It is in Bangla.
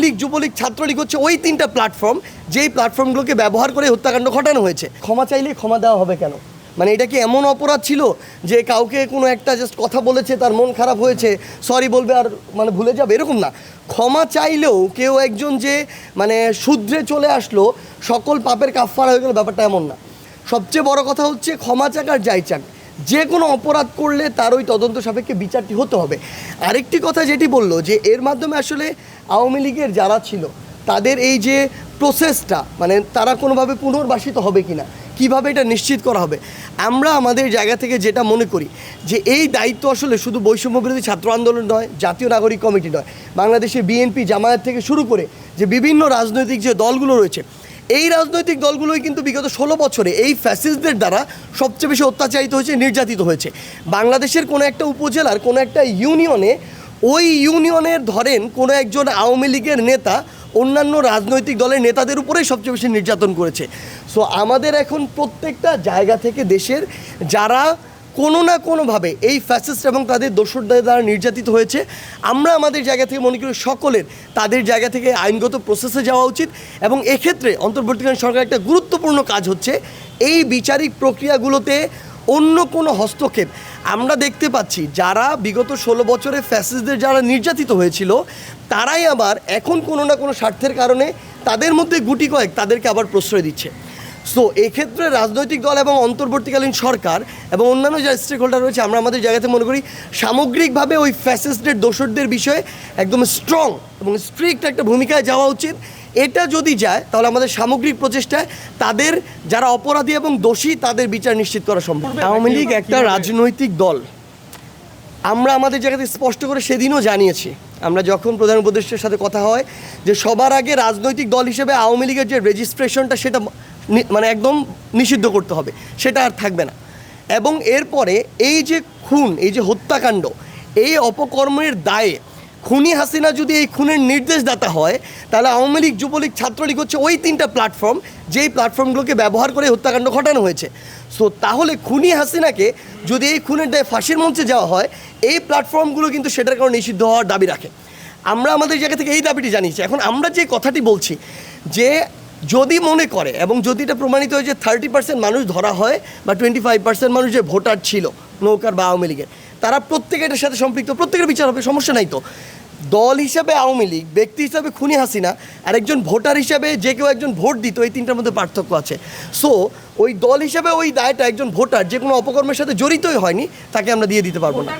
লীগ, যুবলীগ, ছাত্রলীগ হচ্ছে ওই তিনটা প্ল্যাটফর্ম যেই প্ল্যাটফর্মগুলোকে ব্যবহার করে হত্যাকাণ্ড ঘটানো হয়েছে। ক্ষমা চাইলেই ক্ষমা দেওয়া হবে কেন? মানে এটা কি এমন অপরাধ ছিল যে কাউকে কোনো একটা জাস্ট কথা বলেছে, তার মন খারাপ হয়েছে, সরি বলবে আর মানে ভুলে যাবে, এরকম না। ক্ষমা চাইলেও কেউ একজন যে মানে শুধরে চলে আসলো সকল পাপের কাফফারা হয়ে গেল, ব্যাপারটা এমন না। সবচেয়ে বড় কথা হচ্ছে ক্ষমা চাক আর যাই চাক, যে কোনো অপরাধ করলে তার ওই তদন্ত সাপেক্ষে বিচারটি হতে হবে। আরেকটি কথা যেটি বললো যে এর মাধ্যমে আসলে আওয়ামী লীগের যারা ছিল তাদের এই যে প্রসেসটা, মানে তারা কোনোভাবে পুনর্বাসিত হবে কিনা, কিভাবে এটা নিশ্চিত করা হবে। আমরা আমাদের জায়গা থেকে যেটা মনে করি যে এই দায়িত্ব আসলে শুধু বৈষম্য বিরোধী ছাত্র আন্দোলন নয়, জাতীয় নাগরিক কমিটি নয়, বাংলাদেশে বিএনপি, জামায়াত থেকে শুরু করে যে বিভিন্ন রাজনৈতিক যে দলগুলো রয়েছে, এই রাজনৈতিক দলগুলোই কিন্তু বিগত 16 বছরে এই ফ্যাসিস্টদের দ্বারা সবচেয়ে বেশি অত্যাচারিত হয়েছে, নির্যাতিত হয়েছে। বাংলাদেশের কোনো একটা উপজেলার কোনো একটা ইউনিয়নে, ওই ইউনিয়নের ধরেন কোনো একজন আওয়ামী লীগের নেতা অন্যান্য রাজনৈতিক দলের নেতাদের উপরেই সবচেয়ে বেশি নির্যাতন করেছে। সো আমাদের এখন প্রত্যেকটা জায়গা থেকে দেশের যারা কোনো না কোনোভাবে এই ফ্যাসিস্ট এবং তাদের দোসরদের দ্বারা নির্যাতিত হয়েছে, আমরা আমাদের জায়গা থেকে মনে করি সকলের তাদের জায়গা থেকে আইনগত প্রসেসে যাওয়া উচিত। এবং এক্ষেত্রে অন্তর্বর্তীকালীন সরকার একটা গুরুত্বপূর্ণ কাজ হচ্ছে এই বিচারিক প্রক্রিয়াগুলোতে অন্য কোনো হস্তক্ষেপ। আমরা দেখতে পাচ্ছি যারা বিগত 16 বছরে ফ্যাসিস্টদের যারা নির্যাতিত হয়েছিল, তারাই আবার এখন কোনো না কোনো স্বার্থের কারণে তাদের মধ্যে গুটি কয়েক তাদেরকে আবার প্রশ্রয় দিচ্ছে। সো এক্ষেত্রে রাজনৈতিক দল এবং অন্তর্বর্তীকালীন সরকার এবং অন্যান্য যারা স্টেক হোল্ডার রয়েছে, আমরা আমাদের জায়গাতে মনে করি সামগ্রিকভাবে ওই ফ্যাসিস্টদের দোসরদের বিষয়ে একদম স্ট্রং এবং স্ট্রিক্ট একটা ভূমিকায় যাওয়া উচিত। এটা যদি যায় তাহলে আমাদের সামগ্রিক প্রচেষ্টায় তাদের যারা অপরাধী এবং দোষী তাদের বিচার নিশ্চিত করা সম্ভব। আওয়ামী লীগ একটা রাজনৈতিক দল, আমরা আমাদের জায়গাতে স্পষ্ট করে সেদিনও জানিয়েছি। আমরা যখন প্রধান উপদেষ্টার সাথে কথা হয় যে সবার আগে রাজনৈতিক দল হিসেবে আওয়ামী লীগের যে রেজিস্ট্রেশনটা সেটা মানে একদম নিষিদ্ধ করতে হবে, সেটা আর থাকবে না। এবং এরপরে এই যে খুন, এই যে হত্যাকাণ্ড, এই অপকর্মের দায়ে খুনি হাসিনা যদি এই খুনের নির্দেশদাতা হয়, তাহলে আওয়ামী লীগ, যুবলীগ, ছাত্রলীগ হচ্ছে ওই তিনটা প্ল্যাটফর্ম যেই প্ল্যাটফর্মগুলোকে ব্যবহার করে হত্যাকাণ্ড ঘটানো হয়েছে। সো তাহলে খুনি হাসিনাকে যদি এই খুনের দায়ে ফাঁসির মঞ্চে যাওয়া হয়, এই প্ল্যাটফর্মগুলো কিন্তু সেটার কারণে নিষিদ্ধ হওয়ার দাবি রাখে। আমরা আমাদের জায়গা থেকে এই দাবিটি জানিয়েছি। এখন আমরা যে কথাটি বলছি যে যদি মনে করে এবং যদি এটা প্রমাণিত হয় যে 30% মানুষ ধরা হয় বা 25% মানুষ যে ভোটার ছিল নৌকার বা আওয়ামী লীগের, তারা প্রত্যেকে এটার সাথে সম্পৃক্ত, প্রত্যেকের বিচার হবে, সমস্যা নাই তো। দল হিসাবে আওয়ামী লীগ, ব্যক্তি হিসাবে খুনি হাসিনা, আর একজন ভোটার হিসাবে যে কেউ একজন ভোট দিত, এই তিনটার মধ্যে পার্থক্য আছে। সো ওই দল হিসাবে ওই দায়টা একজন ভোটার যে কোনো অপকর্মের সাথে জড়িতই হয়নি, তাকে আমরা দিয়ে দিতে পারবো না।